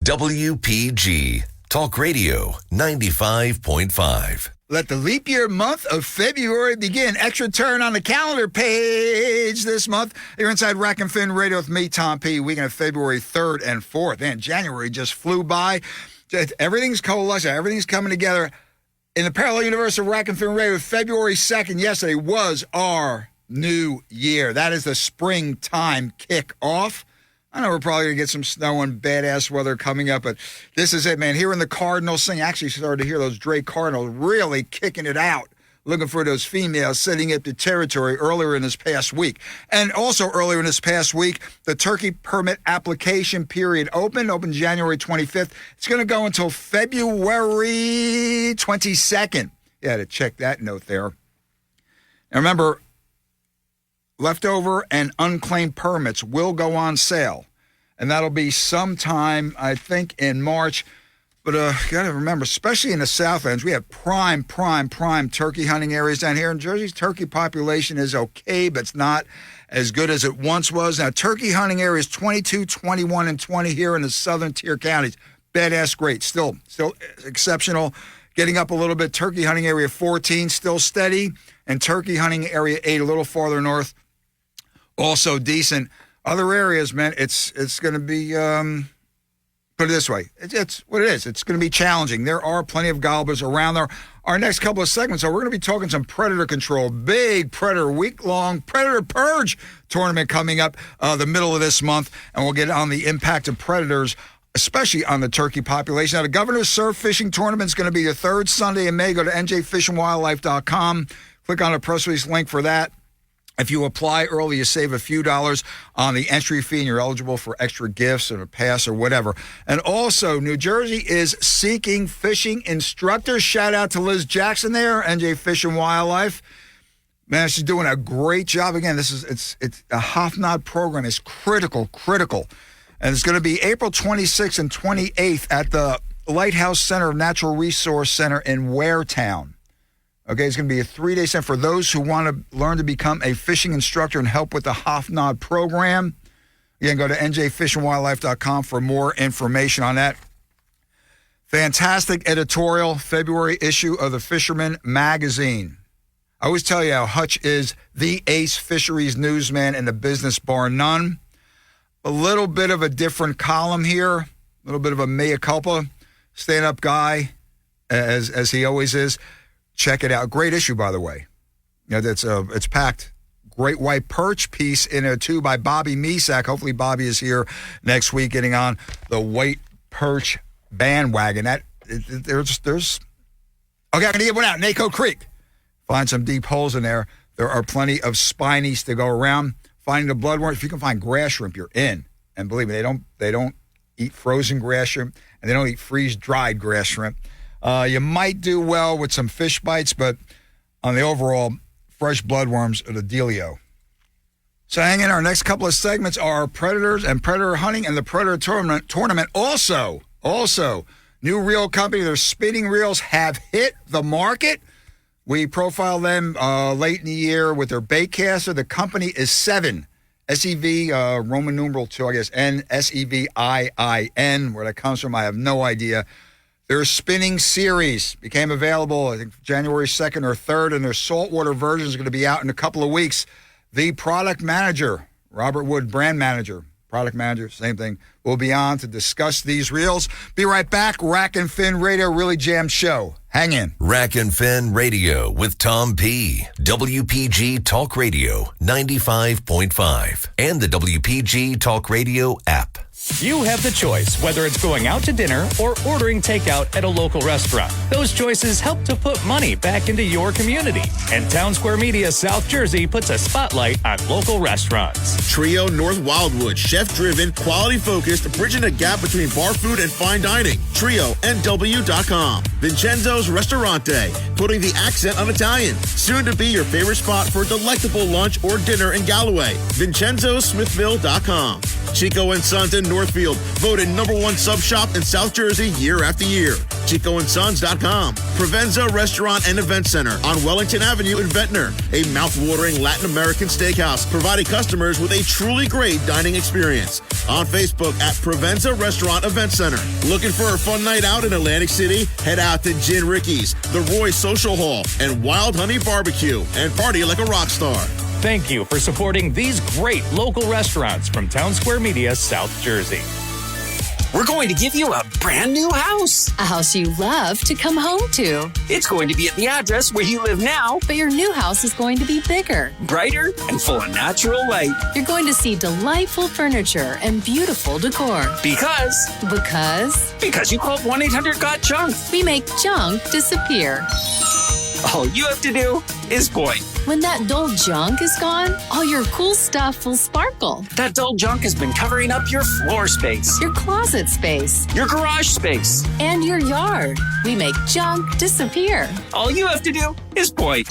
WPG Talk Radio 95.5. Let the leap year month of February begin. Extra turn on the calendar page this month. You're inside Rack and Fin Radio with me, Tom P. Weekend of February 3rd and 4th. Man, January just flew by. Everything's coalescing. Everything's coming together. In the parallel universe of Rack and Fin Radio, February 2nd, yesterday, was our new year. That is the springtime kickoff. I know we're probably going to get some snow and badass weather coming up, but this is it, man. Hearing the Cardinals sing, actually started to hear those Drake Cardinals really kicking it out, looking for those females setting up the territory earlier in this past week. And also earlier in this past week, the turkey permit application period opened January 25th. It's going to go until February 22nd. Yeah, to check that note there. Now remember, leftover and unclaimed permits will go on sale, and that'll be sometime, I think, in March. But you got to remember, especially in the Southlands, we have prime turkey hunting areas down here. In Jersey's turkey population is okay, but it's not as good as it once was. Now, turkey hunting areas 22, 21, and 20 here in the southern tier counties. Badass great. Still exceptional. Getting up a little bit. Turkey hunting area 14, still steady. And turkey hunting area 8, a little farther north, also decent. Other areas, man, it's going to be, put it this way, it's what it is. It's going to be challenging. There are plenty of gobblers around there. Our next couple of segments, so we're going to be talking some predator control. Big predator, week-long predator purge tournament coming up the middle of this month, and we'll get on the impact of predators, especially on the turkey population. Now, the Governor's Surf Fishing Tournament is going to be the third Sunday in May. Go to njfishandwildlife.com. Click on the press release link for that. If you apply early, you save a few dollars on the entry fee, and you're eligible for extra gifts or a pass or whatever. And also, New Jersey is seeking fishing instructors. Shout out to Liz Jackson there, NJ Fish and Wildlife. Man, she's doing a great job. Again, it's a Hofnod program. It's critical. And it's going to be April 26th and 28th at the Lighthouse Center of Natural Resource Center in Waretown. Okay, it's going to be a 3-day center for those who want to learn to become a fishing instructor and help with the Hofnod program. Again, go to njfishandwildlife.com for more information on that. Fantastic editorial, February issue of the Fisherman Magazine. I always tell you how Hutch is the ace fisheries newsman in the business, bar none. A little bit of a different column here, a little bit of a mea culpa, stand-up guy, as he always is. Check it out. Great issue, by the way. You know, it's packed. Great white perch piece in it, too, by Bobby Mesack. Hopefully Bobby is here next week getting on the white perch bandwagon. There's okay, I'm going to get one out. Naco Creek. Find some deep holes in there. There are plenty of spinies to go around. Finding the bloodworms. If you can find grass shrimp, you're in. And believe me, they don't eat frozen grass shrimp, and they don't eat freeze-dried grass shrimp. You might do well with some fish bites, but on the overall, fresh bloodworms are the dealio. So hang in. Our next couple of segments are predators and predator hunting and the predator tournament. Also, new reel company, their spinning reels have hit the market. We profiled them late in the year with their baitcaster. The company is Sevin, S-E-V, Roman numeral 2, I guess, N, S-E-V-I-I-N. Where that comes from, I have no idea. Their spinning series became available, I think, January 2nd or 3rd, and their saltwater version is going to be out in a couple of weeks. The product manager, Robert Wood, brand manager, product manager, same thing, will be on to discuss these reels. Be right back. Rack and Fin Radio, really jammed show. Hang in. Rack and Fin Radio with Tom P. WPG Talk Radio 95.5 and the WPG Talk Radio app. You have the choice, whether it's going out to dinner or ordering takeout at a local restaurant. Those choices help to put money back into your community. And Town Square Media South Jersey puts a spotlight on local restaurants. Trio North Wildwood, chef-driven, quality-focused, bridging the gap between bar food and fine dining. TrioNW.com. Vincenzo's Ristorante, putting the accent on Italian. Soon to be your favorite spot for a delectable lunch or dinner in Galloway. VincenzoSmithville.com. Chico & Sons in in Northfield, voted #1 sub shop in South Jersey year after year. ChicoandSons.com. Provenza Restaurant and Event Center on Wellington Avenue in Ventnor. A mouth-watering Latin American steakhouse, providing customers with a truly great dining experience. On Facebook at Provenza Restaurant Event Center. Looking for a fun night out in Atlantic City? Head out to Gin Ricky's, the Roy Social Hall, and Wild Honey Barbecue, and party like a rock star. Thank you for supporting these great local restaurants from Town Square Media, South Jersey. We're going to give you a brand new house. A house you love to come home to. It's going to be at the address where you live now. But your new house is going to be bigger, brighter, and full of natural light. You're going to see delightful furniture and beautiful decor. Because you called 1-800-GOT-JUNK. We make junk disappear. All you have to do is point. When that dull junk is gone, all your cool stuff will sparkle. That dull junk has been covering up your floor space, your closet space, your garage space, and your yard. We make junk disappear. All you have to do is point.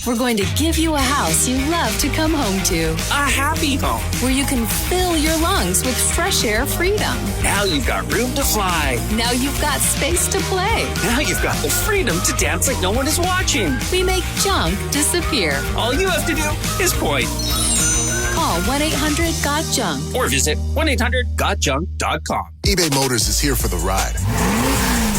We're going to give you a house you love to come home to. A happy home. Where you can fill your lungs with fresh air freedom. Now you've got room to fly. Now you've got space to play. Now you've got the freedom to dance like no one is watching. We make junk disappear. All you have to do is point. Call 1-800-GOT-JUNK. Or visit 1-800-GOTJUNK.com. eBay Motors is here for the ride.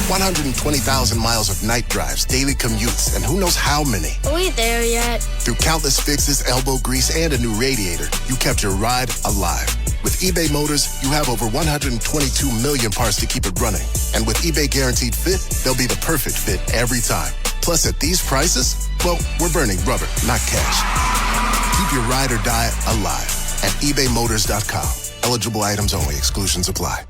120,000 miles of night drives, daily commutes, and who knows how many. Are we there yet? Through countless fixes, elbow grease, and a new radiator, you kept your ride alive. With eBay Motors, you have over 122 million parts to keep it running. And with eBay Guaranteed Fit, they'll be the perfect fit every time. Plus, at these prices, well, we're burning rubber, not cash. Keep your ride or die alive at ebaymotors.com. Eligible items only. Exclusions apply.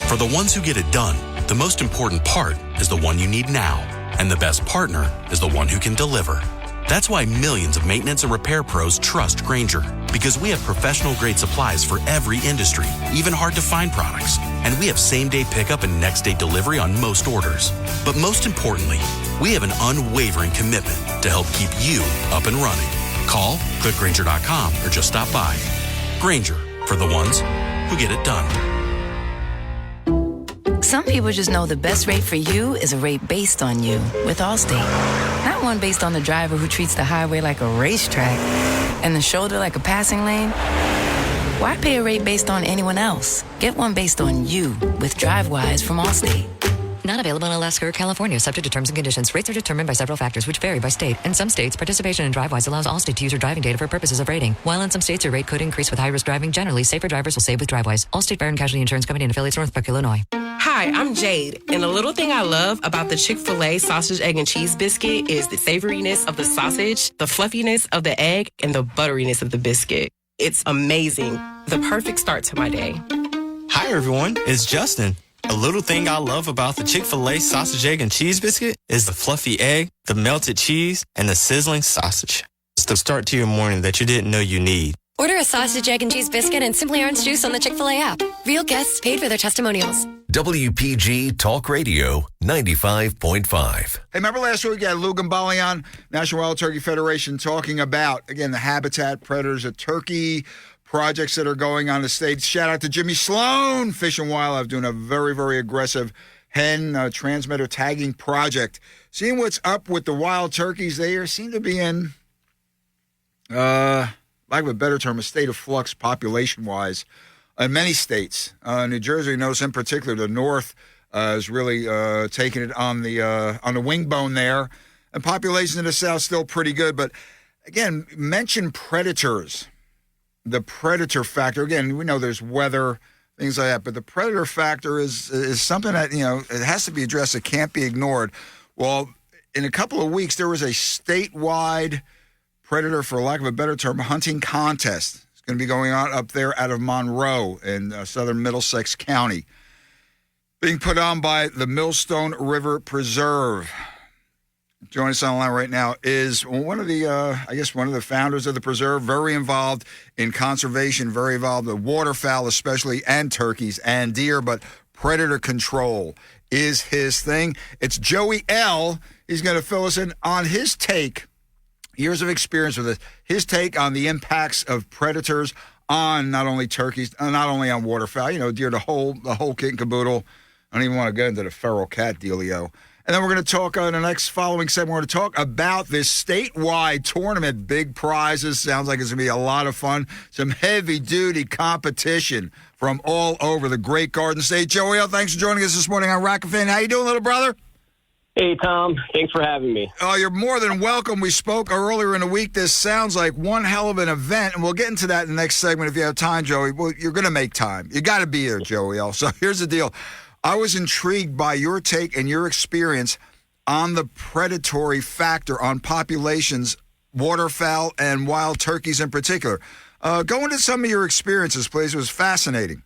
For the ones who get it done, the most important part is the one you need now. And the best partner is the one who can deliver. That's why millions of maintenance and repair pros trust Grainger. Because we have professional-grade supplies for every industry, even hard-to-find products. And we have same-day pickup and next-day delivery on most orders. But most importantly, we have an unwavering commitment to help keep you up and running. Call, click Grainger.com, or just stop by. Grainger, for the ones who get it done. Some people just know the best rate for you is a rate based on you with Allstate. Not one based on the driver who treats the highway like a racetrack and the shoulder like a passing lane. Why pay a rate based on anyone else? Get one based on you with DriveWise from Allstate. Not available in Alaska or California, subject to terms and conditions. Rates are determined by several factors, which vary by state. In some states, participation in DriveWise allows Allstate to use your driving data for purposes of rating. While in some states, your rate could increase with high-risk driving. Generally, safer drivers will save with DriveWise. Allstate Fire and Casualty Insurance Company and affiliates, Northbrook, Illinois. Hi, I'm Jade, and the little thing I love about the Chick-fil-A sausage, egg, and cheese biscuit is the savoriness of the sausage, the fluffiness of the egg, and the butteriness of the biscuit. It's amazing. The perfect start to my day. Hi, everyone. It's Justin. A little thing I love about the Chick-fil-A sausage, egg, and cheese biscuit is the fluffy egg, the melted cheese, and the sizzling sausage. It's the start to your morning that you didn't know you need. Order a sausage, egg, and cheese biscuit and Simply Orange juice on the Chick-fil-A app. Real guests paid for their testimonials. WPG Talk Radio 95.5. Hey, remember last week we had Lou Gambale on, National Wild Turkey Federation, talking about, again, the habitat predators of turkey, projects that are going on in the States. Shout out to Jimmy Sloan, Fish and Wildlife, doing a very, very aggressive hen transmitter tagging project. Seeing what's up with the wild turkeys, they seem to be in, lack of a better term, a state of flux population-wise in many states. New Jersey, notice in particular, the north is really taking it on the wing bone there. And populations in the south still pretty good. But, again, mention predators. The predator factor, again, we know there's weather, things like that, but the predator factor is something that, it has to be addressed. It can't be ignored. Well, in a couple of weeks, there was a statewide predator, for lack of a better term, hunting contest. It's going to be going on up there out of Monroe in southern Middlesex County, being put on by the Millstone River Preserve. Joining us on the line right now is one of the founders of the preserve, very involved in conservation, very involved with waterfowl especially, and turkeys and deer, but predator control is his thing. It's Joey L. He's going to fill us in on his take, years of experience with it, his take on the impacts of predators on not only turkeys, not only on waterfowl, deer, the whole kit and caboodle. I don't even want to get into the feral cat dealio. And then we're going to talk in the next following segment. We're going to talk about this statewide tournament, big prizes. Sounds like it's going to be a lot of fun. Some heavy-duty competition from all over the great Garden State. Joey L., thanks for joining us this morning on Rack and Fin. How you doing, little brother? Hey, Tom. Thanks for having me. Oh, you're more than welcome. We spoke earlier in the week. This sounds like one hell of an event, and we'll get into that in the next segment if you have time, Joey. Well, you're going to make time. You got to be here, Joey L. So here's the deal. I was intrigued by your take and your experience on the predatory factor on populations, waterfowl and wild turkeys in particular. Go into some of your experiences, please. It was fascinating.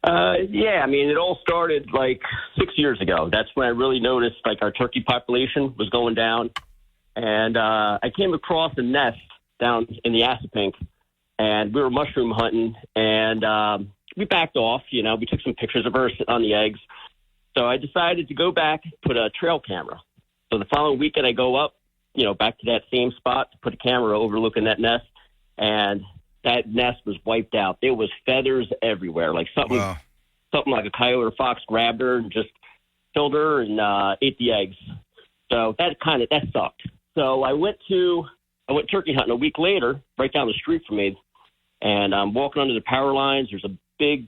Yeah, I mean, it all started like 6 years ago. That's when I really noticed like our turkey population was going down. And I came across a nest down in the Assapink, and we were mushroom hunting, and we backed off, we took some pictures of her sitting on the eggs. So I decided to go back, put a trail camera. So the following weekend I go up, back to that same spot to put a camera overlooking that nest. And that nest was wiped out. There was feathers everywhere, like something like a coyote or fox grabbed her and just killed her and ate the eggs. So that sucked. So I went turkey hunting a week later, right down the street from me. And I'm walking under the power lines. There's a big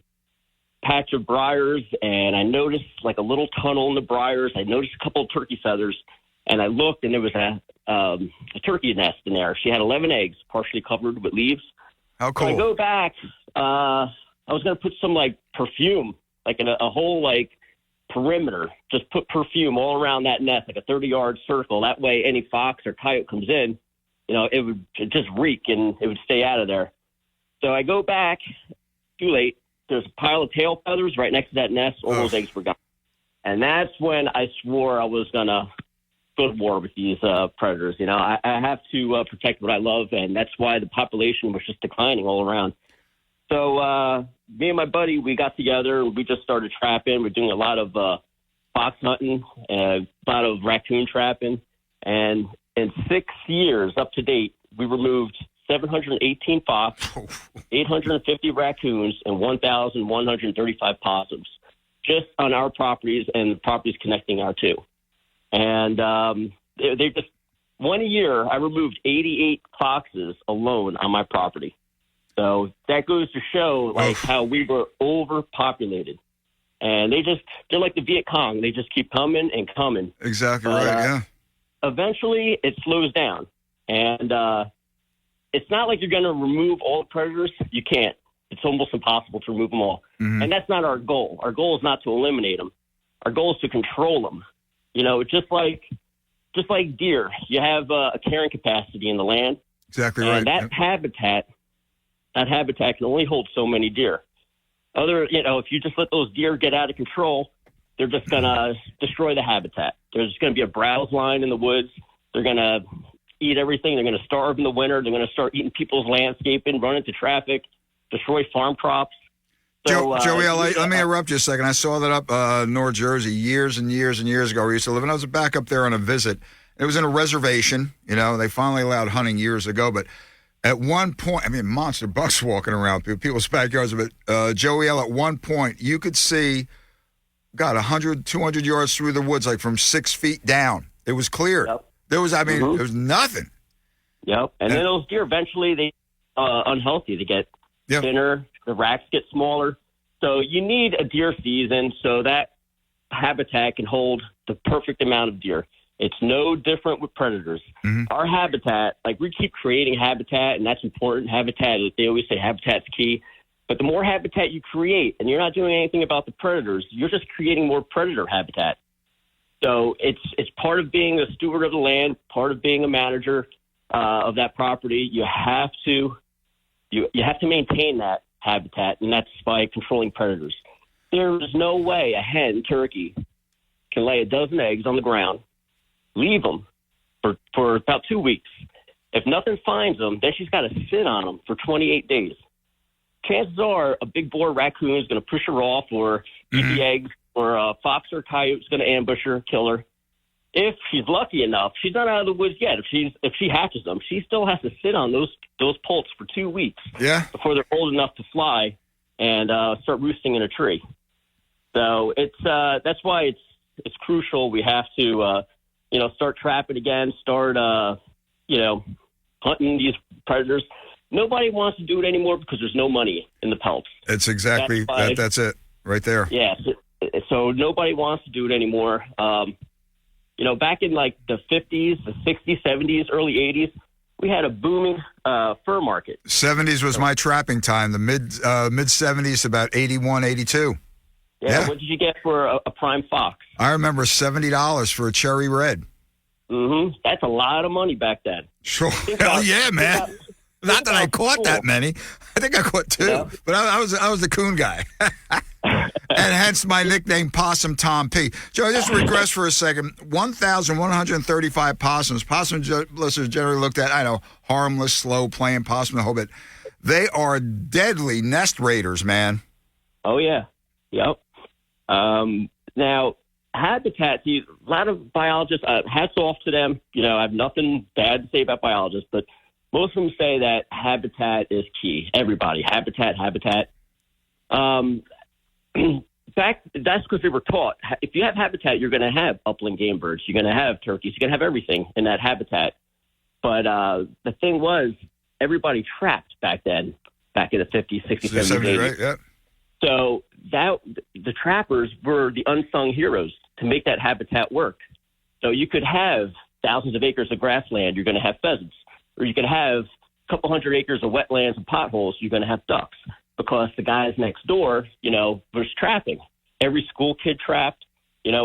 patch of briars, and I noticed like a little tunnel in the briars. I noticed a couple of turkey feathers, and I looked, and there was a turkey nest in there. She had 11 eggs, partially covered with leaves. How cool. So I go back. I was going to put some like perfume, like in a whole like perimeter, just put perfume all around that nest, like a 30-yard circle. That way any fox or coyote comes in, it would just reek and it would stay out of there. So I go back, too late. There's a pile of tail feathers right next to that nest. All those eggs were gone. And that's when I swore I was going to go to war with these predators. I have to protect what I love, and that's why the population was just declining all around. So me and my buddy, we got together, and we just started trapping. We're doing a lot of fox hunting, a lot of raccoon trapping. And in 6 years, up to date, we removed 718 fox, 850 raccoons, and 1,135 possums, just on our properties and the properties connecting our two. And they just 1 year, I removed 88 foxes alone on my property. So that goes to show like how we were overpopulated. And they're like the Viet Cong. They just keep coming and coming. Exactly right, yeah. Eventually, it slows down. And it's not like you're going to remove all the predators. You can't. It's almost impossible to remove them all. Mm-hmm. And that's not our goal. Our goal is not to eliminate them. Our goal is to control them. Just like deer, you have a carrying capacity in the land. Exactly right. And that habitat can only hold so many deer. If you just let those deer get out of control, they're just going to destroy the habitat. There's going to be a browse line in the woods. They're going to eat everything. They're going to starve in the winter. They're going to start eating people's landscaping, run into traffic, destroy farm crops. So, Joey, let me interrupt you a second. I saw that up North Jersey years and years and years ago where I used to live, and I was back up there on a visit. It was in a reservation. They finally allowed hunting years ago, but at one point, monster bucks walking around people's backyards, but Joey L., at one point, you could see, 100, 200 yards through the woods, like from 6 feet down. It was clear. Yep. There was nothing. Yep. And then those deer, eventually, they unhealthy. They get thinner. The racks get smaller. So you need a deer season so that habitat can hold the perfect amount of deer. It's no different with predators. Mm-hmm. Our habitat, like we keep creating habitat, and that's important. Habitat, they always say habitat's key. But the more habitat you create, and you're not doing anything about the predators, you're just creating more predator habitat. So it's part of being a steward of the land, part of being a manager of that property. You have to maintain that habitat, and that's by controlling predators. There is no way a hen turkey can lay a dozen eggs on the ground, leave them for about 2 weeks. If nothing finds them, then she's got to sit on them for 28 days. Chances are a big boar raccoon is going to push her off or eat the eggs, or a fox or coyote is going to ambush her, kill her. if she's lucky enough, she's not out of the woods yet. If she hatches them, she still has to sit on those poults for 2 weeks. Yeah. Before they're old enough to fly and start roosting in a tree. So that's why it's crucial. We have to start trapping again. Start hunting these predators. Nobody wants to do it anymore because there's no money in the pelts. It's exactly that's it right there. Yeah. So nobody wants to do it anymore. Back in like the 50s, the 60s, 70s, early 80s, we had a booming fur market. 70s was my trapping time. The mid 70s, about 81, 82. Yeah. What did you get for a prime fox? I remember $70 for a cherry red. Mm-hmm. That's a lot of money back then. Sure. Hell yeah, man. Not that I caught that many. I think I caught 2, yeah. But I was the coon guy. And hence my nickname, Possum Tom P. Joe, just regress for a second. 1,135 possums. Possum listeners generally looked at, harmless, slow playing possum, the whole bit. They are deadly nest raiders, man. Oh, yeah. Yep. Now, habitat, a lot of biologists, hats off to them. I have nothing bad to say about biologists, but most of them say that habitat is key. Everybody, habitat. That's because they were taught. If you have habitat, you're going to have upland game birds. You're going to have turkeys. You're going to have everything in that habitat. But the thing was, everybody trapped back then, back in the 50s, 60s, 70s, 80s. Right, yeah. So the trappers were the unsung heroes to make that habitat work. So you could have thousands of acres of grassland. You're going to have pheasants. Or you could have a couple hundred acres of wetlands and potholes. You're going to have ducks. Because the guys next door, was trapping. Every school kid trapped,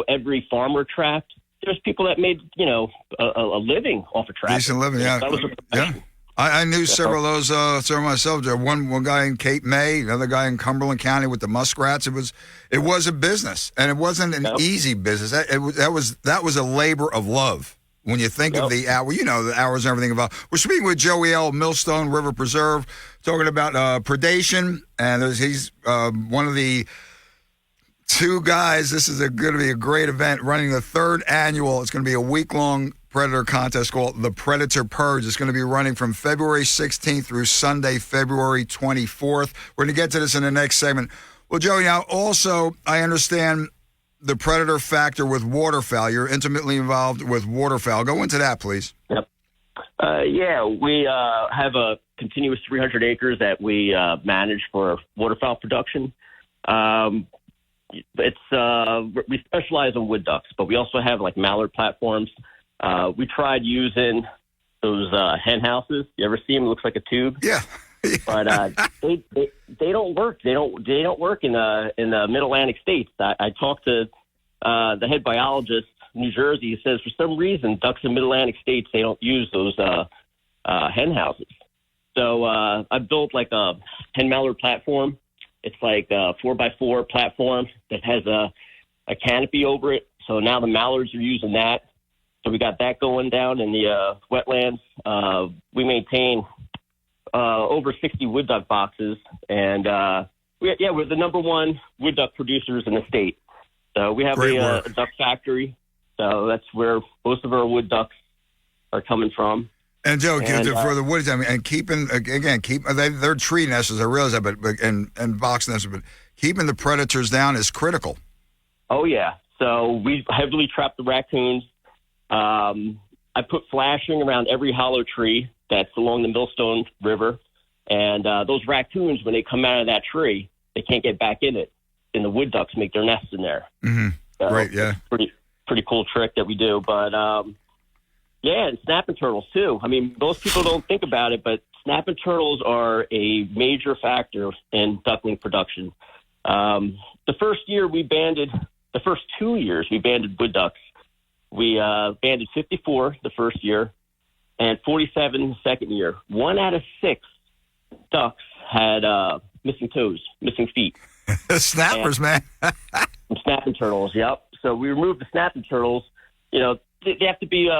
every farmer trapped. There's people that made, a living off of trapping. Decent living, yeah. That was yeah. I knew several of those, several myself. One guy in Cape May, another guy in Cumberland County with the muskrats. It was a business, and it wasn't an easy business. That was a labor of love. When you think of the hour, the hours and everything involved. We're speaking with Joey L. Millstone River Preserve, talking about predation, and he's one of the 2 guys. This is going to be a great event, running the 3rd annual. It's going to be a week-long predator contest called the Predator Purge. It's going to be running from February 16th through Sunday, February 24th. We're going to get to this in the next segment. Well, Joey, now also I understand the predator factor with waterfowl. You're intimately involved with waterfowl. Go into that, please. Yep. We have a continuous 300 acres that we manage for waterfowl production. We specialize in wood ducks, but we also have like mallard platforms. We tried using those hen houses. You ever see them? It looks like a tube. Yeah. But they don't work. They don't work in the Mid-Atlantic states. I talked to the head biologist in New Jersey. He says for some reason ducks in Mid-Atlantic states, they don't use those hen houses. So I built like a hen mallard platform. It's like a 4x4 platform that has a canopy over it. So now the mallards are using that. So we got that going down in the wetlands. We maintain over 60 wood duck boxes, and we're the number 1 wood duck producers in the state. So we have a duck factory. So that's where most of our wood ducks are coming from. And Joe, for the woods, and they're tree nesters. I realize that, but and box nesters, but keeping the predators down is critical. Oh yeah. So we heavily trap the raccoons. I put flashing around every hollow tree that's along the Millstone River. And those raccoons, when they come out of that tree, they can't get back in it. And the wood ducks make their nests in there. Mm-hmm. So right, yeah. Pretty cool trick that we do. But, and snapping turtles, too. I mean, most people don't think about it, but snapping turtles are a major factor in duckling production. The first 2 years we banded wood ducks. We banded 54 the first year and 47 the second year. 1 out of 6 ducks had missing toes, missing feet. Snappers, man. Snapping turtles, yep. So we removed the snapping turtles. They have to be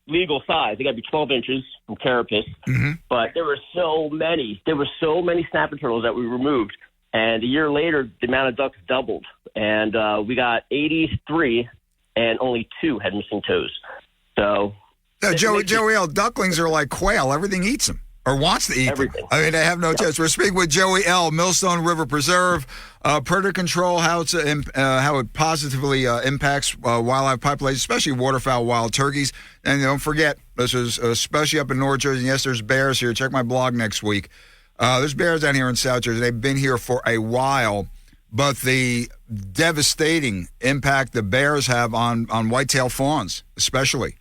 legal size. They got to be 12 inches from carapace. Mm-hmm. But there were so many. There were so many snapping turtles that we removed. And a year later, the amount of ducks doubled. And we got 83 and only 2 had missing toes. So, Joey L., ducklings are like quail. Everything eats them or wants to eat everything. them. I mean, they have no chance. We're speaking with Joey L., Millstone River Preserve, predator control, how it positively impacts wildlife populations, especially waterfowl, wild turkeys. And don't forget, this is especially up in North Jersey. Yes, there's bears here. Check my blog next week. There's bears down here in South Jersey. They've been here for a while, but the devastating impact the bears have on whitetail fawns, especially.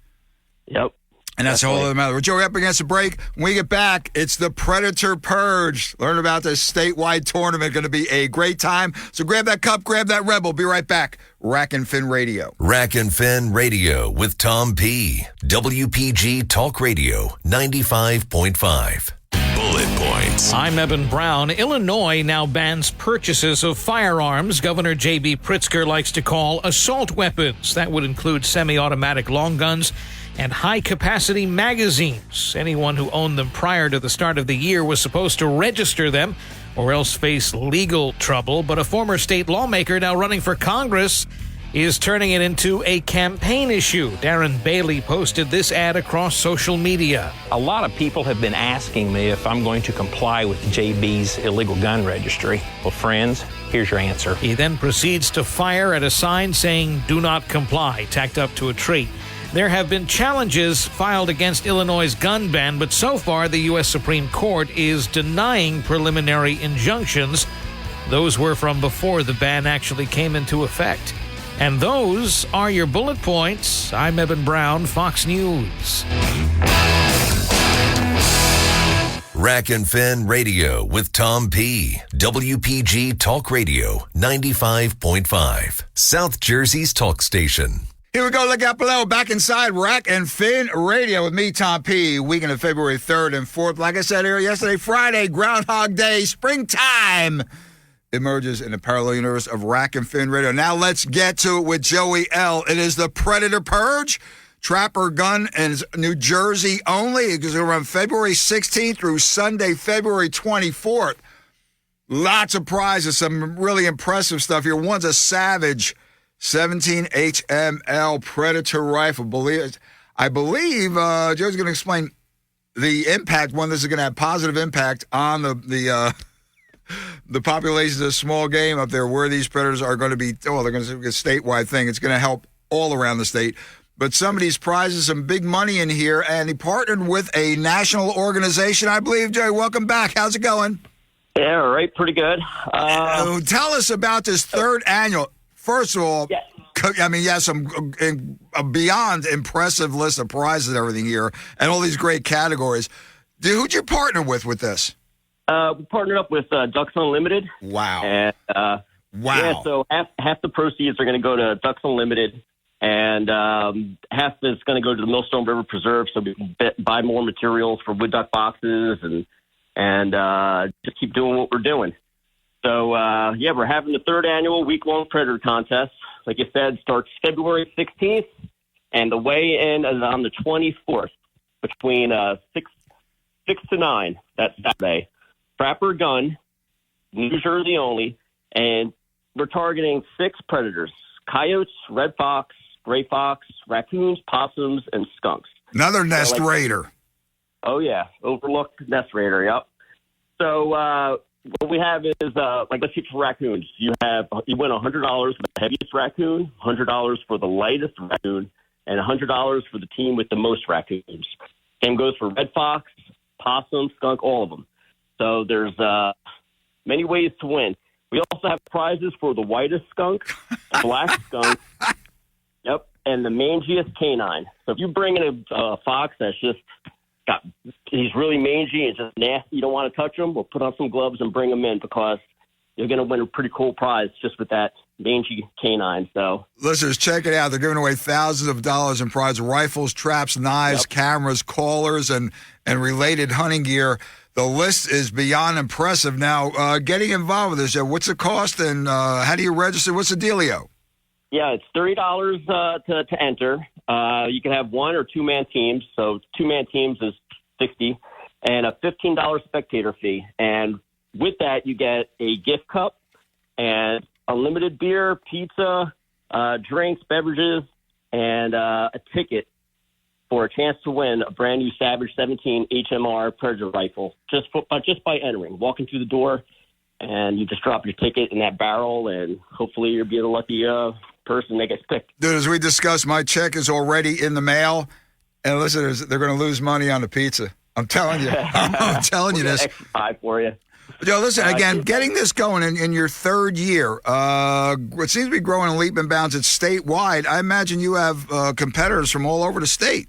Yep. And that's a whole other matter. We're Joey up against the break. When we get back, it's the Predator Purge. Learn about this statewide tournament. Going to be a great time. So grab that cup, grab that Rebel. Be right back. Rack and Fin Radio. Rack and Fin Radio with Tom P. WPG Talk Radio 95.5. Bullet points. I'm Eben Brown. Illinois now bans purchases of firearms Governor J.B. Pritzker likes to call assault weapons. That would include semi-automatic long guns and high-capacity magazines. Anyone who owned them prior to the start of the year was supposed to register them or else face legal trouble. But a former state lawmaker now running for Congress is turning it into a campaign issue. Darren Bailey posted this ad across social media. A lot of people have been asking me if I'm going to comply with JB's illegal gun registry. Well, friends, here's your answer. He then proceeds to fire at a sign saying, "Do not comply," tacked up to a tree. There have been challenges filed against Illinois' gun ban, but so far the U.S. Supreme Court is denying preliminary injunctions. Those were from before the ban actually came into effect. And those are your bullet points. I'm Eben Brown, Fox News. Rack and Fin Radio with Tom P. WPG Talk Radio 95.5. South Jersey's talk station. Here we go, look out below. Back inside Rack and Fin Radio with me, Tom P. Weekend of February 3rd and 4th. Like I said here yesterday, Friday, Groundhog Day, springtime emerges in the parallel universe of Rack and Fin Radio. Now let's get to it with Joey L. It is the Predator Purge. Trapper Gun in New Jersey only. It goes around February 16th through Sunday, February 24th. Lots of prizes, some really impressive stuff here. One's a Savage 17 HML Predator rifle. I believe Joe's going to explain the impact. One, this is going to have positive impact on the populations of small game up there, where these predators are going to be. Oh, they're going to be a statewide thing. It's going to help all around the state. But some of these prizes, some big money in here, and he partnered with a national organization, I believe. Joey, welcome back. How's it going? Yeah, right. Pretty good. Tell us about this third annual. First of all, I mean, some a beyond impressive list of prizes and everything here, and all these great categories. Who'd you partner with this? We partnered up with Ducks Unlimited. Wow. And, wow. Yeah, so half the proceeds are going to go to Ducks Unlimited, and half is going to go to the Millstone River Preserve, so we can buy more materials for wood duck boxes and just keep doing what we're doing. So, we're having the third annual week-long Predator Contest. Like you said, starts February 16th, and the weigh-in is on the 24th between 6 to 9 that Saturday. Trapper Gun, New Jersey only, and we're targeting 6 predators: coyotes, red fox, gray fox, raccoons, possums, and skunks. Another nest raider. Oh, yeah. Overlooked nest raider, yep. So what we have is, let's see, for raccoons. You win $100 for the heaviest raccoon, $100 for the lightest raccoon, and $100 for the team with the most raccoons. Same goes for red fox, possum, skunk, all of them. So there's many ways to win. We also have prizes for the whitest skunk, the black skunk, yep, and the mangiest canine. So if you bring in a fox that's just he's really mangy and just nasty, you don't want to touch him, we'll put on some gloves and bring him in, because you're going to win a pretty cool prize just with that mangy canine. So listeners, check it out. They're giving away thousands of dollars in prizes: rifles, traps, knives, cameras, collars, and related hunting gear. The list is beyond impressive. Now, getting involved with this, what's the cost, and how do you register? What's the dealio? Yeah, it's $30 to enter. You can have 1 or 2-man teams. So 2-man teams is $60, and a $15 spectator fee. And with that, you get a gift cup and unlimited beer, pizza, drinks, beverages, and a ticket for a chance to win a brand new Savage 17 HMR Predator rifle just by entering, walking through the door, and you just drop your ticket in that barrel, and hopefully you'll be the lucky person that gets picked. Dude, as we discussed, my check is already in the mail, and listeners, they're going to lose money on the pizza. I'm telling you. I'm telling you this. Extra $5 for you. Joe, listen, again, getting this going in your third year, it seems to be growing in leap and bounds. It's statewide. I imagine you have competitors from all over the state.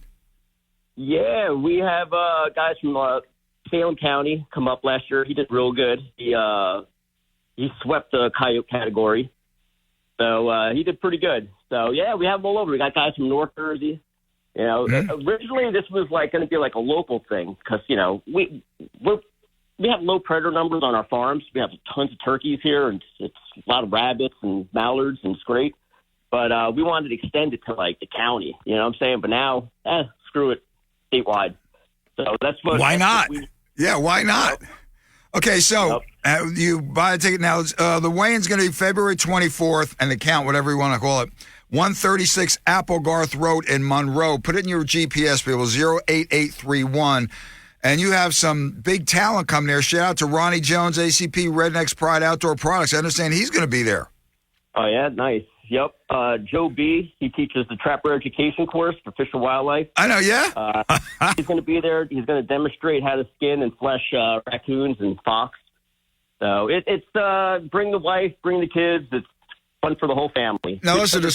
Yeah, we have guys from Salem County come up last year. He did real good. He swept the coyote category. So he did pretty good. So, yeah, we have them all over. We got guys from North Jersey. You know, originally this was like going to be like a local thing because, you know, we have low predator numbers on our farms. We have tons of turkeys here, and it's a lot of rabbits and mallards, and it's great. But we wanted to extend it to, like, the county. You know what I'm saying? But now, screw it, statewide. So that's what. Why not? Yeah, why not? Okay, so you buy a ticket now. The weigh-in's going to be February 24th, and the count, whatever you want to call it, 136 Applegarth Road in Monroe. Put it in your GPS, people, 08831. And you have some big talent coming there. Shout out to Ronnie Jones, ACP Rednecks Pride Outdoor Products. I understand he's going to be there. Oh, yeah, nice. Yep. Joe B., he teaches the Trapper Education course for Fish and Wildlife. I know, yeah. He's going to be there. He's going to demonstrate how to skin and flesh raccoons and fox. So it's bring the wife, bring the kids. It's fun for the whole family. Now, listen, the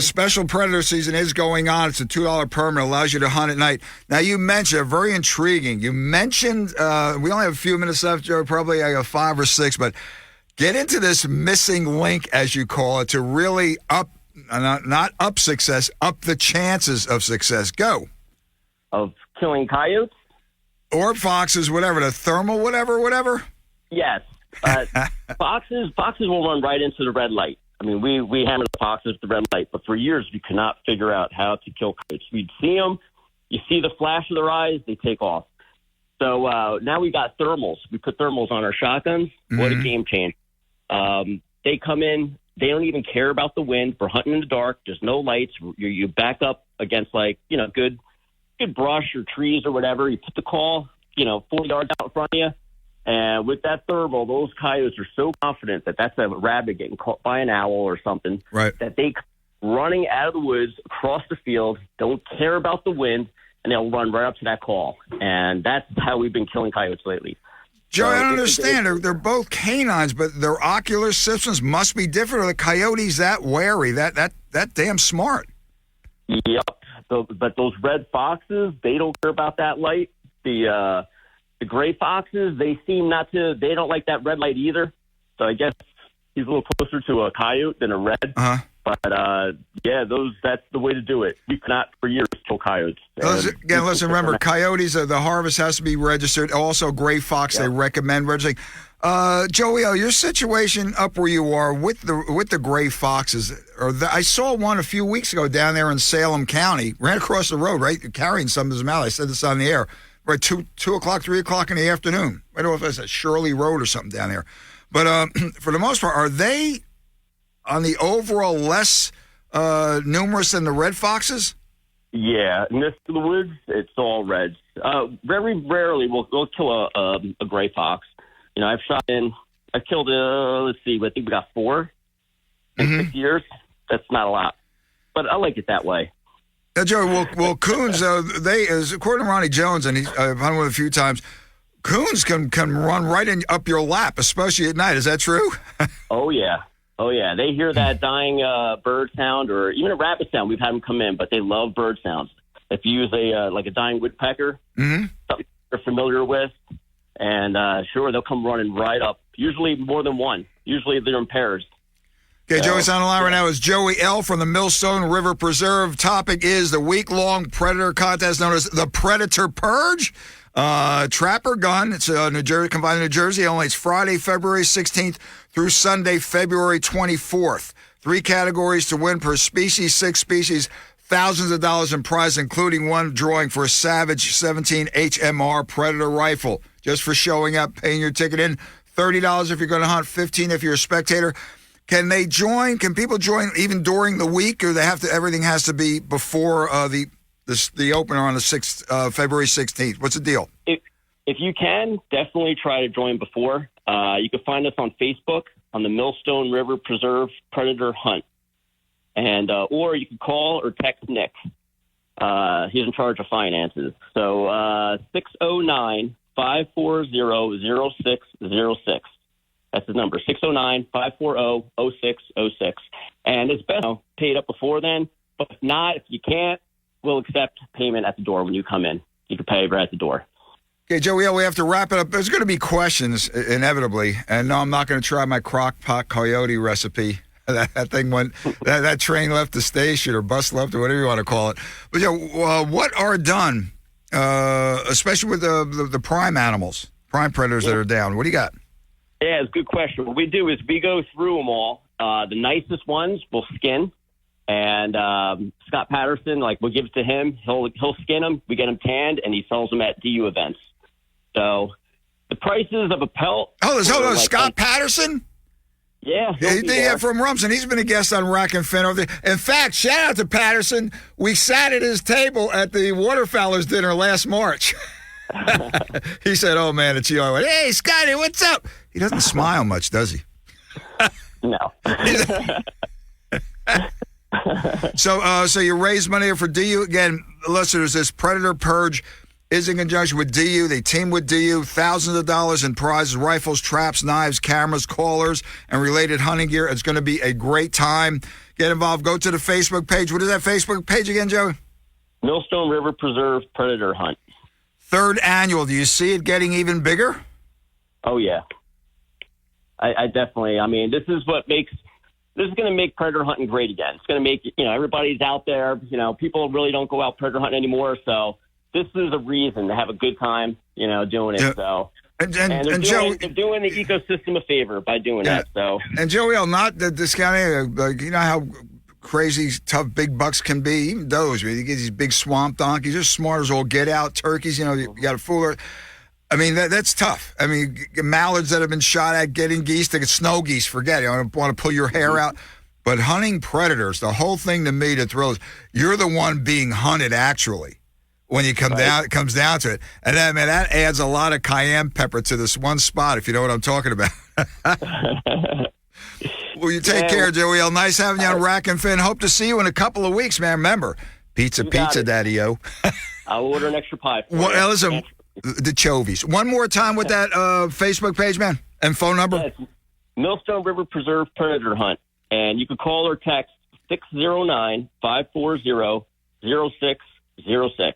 special predator season is going on. It's a $2 permit. Allows you to hunt at night. Now, you mentioned, very intriguing, we only have a few minutes left, Joe, probably I got 5 or 6, but get into this missing link, as you call it, to really up success, up the chances of success. Go. Of killing coyotes? Or foxes, whatever, the thermal, whatever? Yes. Foxes will run right into the red light. I mean, we hammer the foxes with the red light, but for years we could not figure out how to kill coyotes. We'd see them, you see the flash of their eyes, they take off. So now we got thermals. We put thermals on our shotguns. Mm-hmm. What a game changer. They come in, they don't even care about the wind. We're hunting in the dark. There's no lights. You back up against, like, you know, good brush or trees or whatever. You put the call, 40 yards out in front of you. And with that thermal, those coyotes are so confident that that's a rabbit getting caught by an owl or something, right, that they come running out of the woods across the field, don't care about the wind, and they'll run right up to that call. And that's how we've been killing coyotes lately. Joe, I don't understand. They're both canines, but their ocular systems must be different. Are the coyotes that wary, that damn smart? Yep. But those red foxes, they don't care about that light. The gray foxes, they don't like that red light either. So I guess he's a little closer to a coyote than a red. Uh-huh. But, that's the way to do it. We cannot, for years, kill coyotes. Again, listen, remember, coyotes, the harvest has to be registered. Also, gray fox, They recommend registering. Joey, your situation up where you are with the gray foxes, I saw one a few weeks ago down there in Salem County, ran across the road, right, carrying some in his mouth. I said this on the air. Right, 2 o'clock, 3 o'clock in the afternoon. I don't know if that's at Shirley Road or something down there. But for the most part, are they on the overall less numerous than the red foxes? Yeah, in this the woods, it's all reds. Very rarely we'll kill a gray fox. I've killed, let's see, I think we got 4 in 6 years. That's not a lot. But I like it that way. Now, Joey, well, coons, according to Ronnie Jones, and I've hunted with him a few times, coons can run right up your lap, especially at night. Is that true? Oh, yeah. They hear that dying bird sound or even a rabbit sound. We've had them come in, but they love bird sounds. If you use a dying woodpecker, something they're familiar with, and sure, they'll come running right up. Usually more than one. Usually they're in pairs. Okay, Joey's on the line right now. Is Joey L. from the Millstone River Preserve. Topic is the week-long predator contest known as the Predator Purge. Trapper gun. It's New Jersey, confined to New Jersey. Only it's Friday, February 16th through Sunday, February 24th. 3 categories to win per species, 6 species, thousands of dollars in prize, including one drawing for a Savage 17 HMR Predator rifle. Just for showing up, paying your ticket in. $30 if you're going to hunt, $15 if you're a spectator. Can they join? Can people join even during the week, or everything has to be before the opener on the February 16th? What's the deal? If you can, definitely try to join before. You can find us on Facebook on the Millstone River Preserve Predator Hunt, and or you can call or text Nick. He's in charge of finances. So 609-540-0606. That's his number, 609-540-0606. And it's best paid up before then. But if not, if you can't, we'll accept payment at the door when you come in. You can pay right at the door. Okay, Joey, we have to wrap it up. There's going to be questions, inevitably. And no, I'm not going to try my crock pot coyote recipe. That thing went, that train left the station or bus left or whatever you want to call it. But what are done, especially with the prime animals, prime predators that are down? What do you got? Yeah, it's a good question. What we do is we go through them all. The nicest ones we'll skin. And Scott Patterson, we'll give it to him. He'll skin them. We get them tanned, and he sells them at DU events. So the prices of a pelt. Hold on, Scott Patterson? Yeah. From Rumson. He's been a guest on Rack and Fin over there. In fact, shout out to Patterson. We sat at his table at the Waterfowlers dinner last March. He said, "Oh, man, it's you." I went, "Hey, Scotty, what's up?" He doesn't smile much, does he? No. So you raise money for DU. Again, listeners, this Predator Purge is in conjunction with DU. They team with DU. Thousands of dollars in prizes, rifles, traps, knives, cameras, callers, and related hunting gear. It's going to be a great time. Get involved. Go to the Facebook page. What is that Facebook page again, Joey? Millstone River Preserve Predator Hunt. 3rd annual. Do you see it getting even bigger? Oh, yeah. I definitely. I mean, this is going to make predator hunting great again. It's going to make, everybody's out there. People really don't go out predator hunting anymore. So this is a reason to have a good time, doing it. Yeah. So and they're doing the ecosystem a favor by doing that. So and Joey, I'm not discounting. You know how crazy tough big bucks can be. Even those, you get these big swamp donkeys. They're smart as all get out. Turkeys, you got to fool her. I mean, that's tough. I mean, mallards that have been shot at, getting geese, snow geese, forget it. I don't want to pull your hair out. But hunting predators, the whole thing to me to thrill is you're the one being hunted actually when you come down. It comes down to it. And then, man, that adds a lot of cayenne pepper to this one spot, if you know what I'm talking about. Well, you take care, Joey. Nice having you on Rack and Fin. Hope to see you in a couple of weeks, man. Remember, pizza, Daddy-o. I'll order an extra pie. Well, listen, the Chovies. One more time with that Facebook page, man, and phone number. Yeah, it's Millstone River Preserve Predator Hunt, and you can call or text 609-540-0606.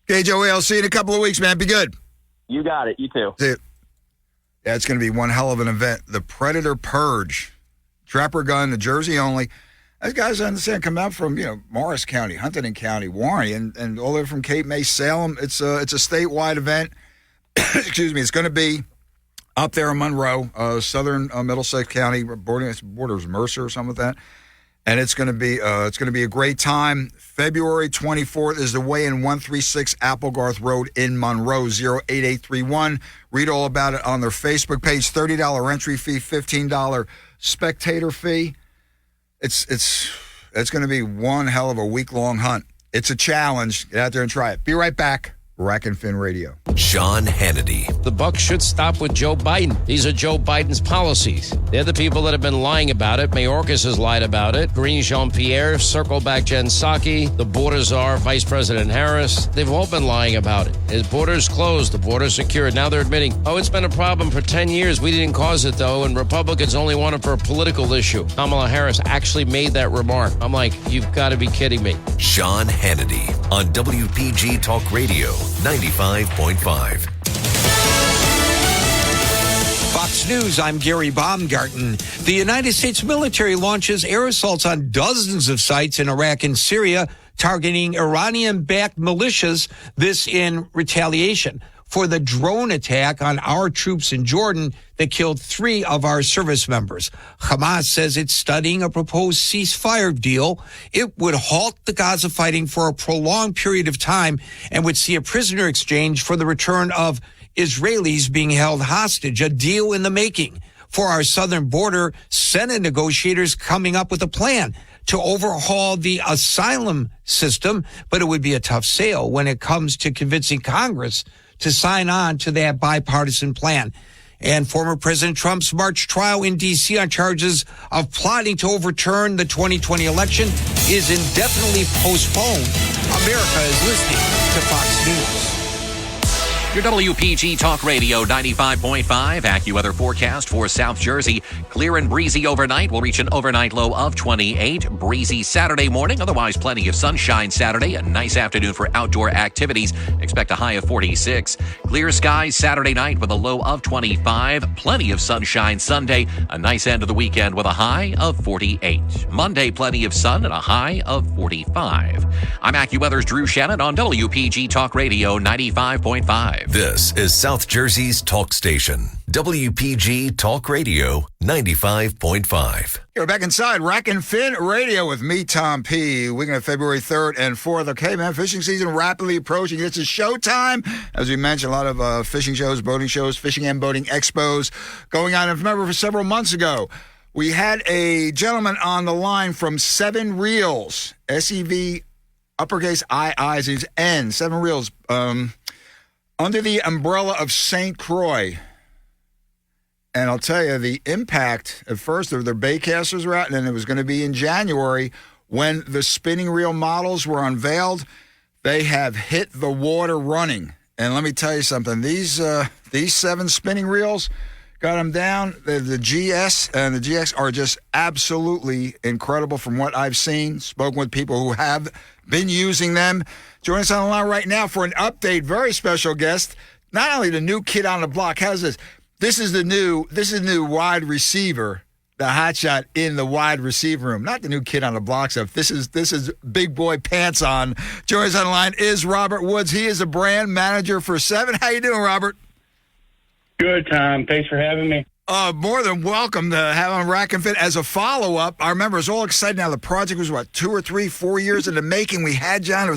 Okay, Joey, I'll see you in a couple of weeks, man. Be good. You got it. You too. See you. Yeah, it's going to be one hell of an event. The Predator Purge. Trapper gun, New Jersey only. Those guys, I understand, come out from, Morris County, Huntington County, Warren, and all the way from Cape May, Salem. It's a statewide event. Excuse me. It's going to be up there in Monroe, southern Middlesex County, borders Mercer or something like that. And it's going to be a great time. February 24th is the weigh-in, 136 Applegarth Road in Monroe, 08831. Read all about it on their Facebook page. $30 entry fee, $15 spectator fee. It's going to be one hell of a week-long hunt. It's a challenge. Get out there and try it. Be right back. Rack and Fin Radio. Sean Hannity. The buck should stop with Joe Biden. These are Joe Biden's policies. They're the people that have been lying about it. Mayorkas has lied about it. Karine Jean-Pierre, Circleback Jen Psaki, the border czar, Vice President Harris. They've all been lying about it. His borders closed, the borders secured. Now they're admitting, it's been a problem for 10 years. We didn't cause it, though, and Republicans only want it for a political issue. Kamala Harris actually made that remark. I'm like, you've got to be kidding me. Sean Hannity on WPG Talk Radio 95.5. Fox News, I'm Gary Baumgarten. The United States military launches air assaults on dozens of sites in Iraq and Syria, targeting Iranian-backed militias, this in retaliation for the drone attack on our troops in Jordan that killed 3 of our service members. Hamas says it's studying a proposed ceasefire deal. It would halt the Gaza fighting for a prolonged period of time and would see a prisoner exchange for the return of Israelis being held hostage, a deal in the making. for our southern border, Senate negotiators coming up with a plan to overhaul the asylum system, but it would be a tough sale when it comes to convincing Congress to sign on to that bipartisan plan. And former President Trump's March trial in D.C. on charges of plotting to overturn the 2020 election is indefinitely postponed. America is listening to Fox News. Your WPG Talk Radio 95.5 AccuWeather forecast for South Jersey. Clear and breezy overnight. We'll reach an overnight low of 28. Breezy Saturday morning. Otherwise, plenty of sunshine Saturday. A nice afternoon for outdoor activities. Expect a high of 46. Clear skies Saturday night with a low of 25. Plenty of sunshine Sunday. A nice end of the weekend with a high of 48. Monday, plenty of sun and a high of 45. I'm AccuWeather's Drew Shannon on WPG Talk Radio 95.5. This is South Jersey's talk station, WPG Talk Radio 95.5. We're back inside Rack and Fin Radio with me, Tom P. Weekend of February 3rd and 4th. Okay, man, fishing season rapidly approaching. It's a showtime. As we mentioned, a lot of fishing shows, boating shows, fishing and boating expos going on. And remember, for several months ago, we had a gentleman on the line from Seven Reels, SEV, uppercase I-I's N, Seven Reels, under the umbrella of St. Croix. And I'll tell you, the impact, at first, their baitcasters were out, and then it was going to be in January when the spinning reel models were unveiled. They have hit the water running. And let me tell you something, these 7 spinning reels, got them down. The GS and the GX are just absolutely incredible from what I've seen. Spoken with people who have been using them. Joining us on the line right now for an update, very special guest, not only the new kid on the block, how's this? This is the new wide receiver, the hotshot in the wide receiver room. Not the new kid on the block stuff. This is big boy pants on. Joining us on the line is Robert Woods. He is a brand manager for Seven. How you doing, Robert? Good, Tom. Thanks for having me. More than welcome to have on Rack and Fit. As a follow-up, I remember it was all exciting. Now, the project was, 2 or 3, 4 years in the making. We had John.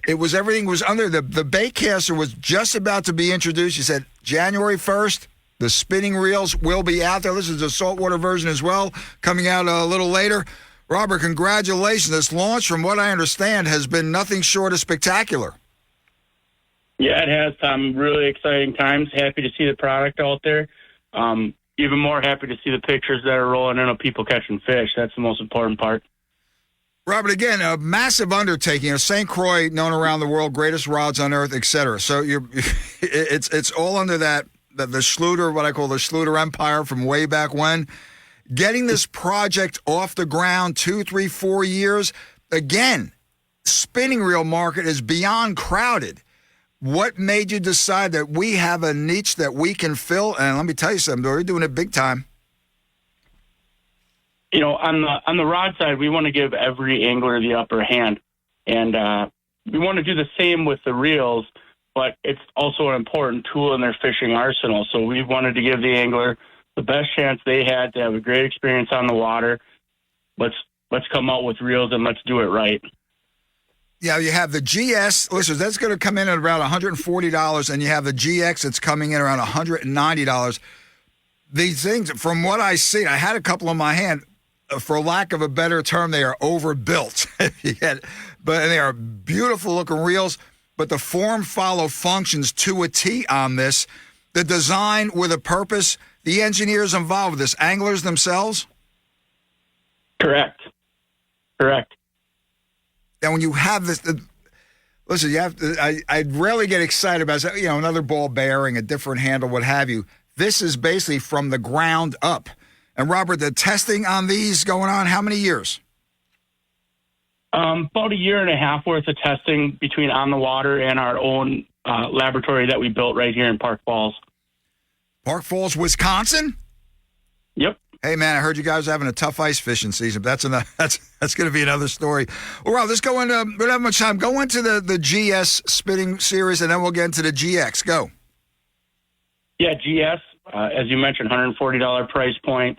It was everything was under. The baitcaster was just about to be introduced. You said January 1st, the spinning reels will be out there. This is the saltwater version as well, coming out a little later. Robert, congratulations. This launch, from what I understand, has been nothing short of spectacular. Yeah, it has, Tom. Really exciting times. Happy to see the product out there. Even more happy to see the pictures that are rolling in of people catching fish. That's the most important part. Robert, again, a massive undertaking. St. Croix, known around the world, greatest rods on earth, etc. So it's all under the Schluter, what I call the Schluter Empire from way back when. Getting this project off the ground 2, 3, 4 years. Again, spinning reel market is beyond crowded. What made you decide that we have a niche that we can fill? And let me tell you something, we're doing it big time. You know, on the rod side, we want to give every angler the upper hand. And we want to do the same with the reels, but it's also an important tool in their fishing arsenal. So we wanted to give the angler the best chance they had to have a great experience on the water. Let's come out with reels and let's do it right. Yeah, you have the GS, listen, that's going to come in at around $140, and you have the GX that's coming in around $190. These things, from what I see, I had a couple in my hand. For lack of a better term, they are overbuilt. But they are beautiful-looking reels, but the form follow functions to a T on this. The design with a purpose, the engineers involved with this, anglers themselves? Correct. And when you have this, listen, you have to, I rarely get excited about, another ball bearing, a different handle, what have you. This is basically from the ground up. And Robert, the testing on these going on, how many years? About a year and a half worth of testing between on the water and our own laboratory that we built right here in Park Falls. Park Falls, Wisconsin? Yep. Hey, man, I heard you guys are having a tough ice fishing season. But that's going to be another story. Well, Rob, let's go into, we don't have much time. Go into the GS spinning series, and then we'll get into the GX. Go. Yeah, GS, as you mentioned, $140 price point.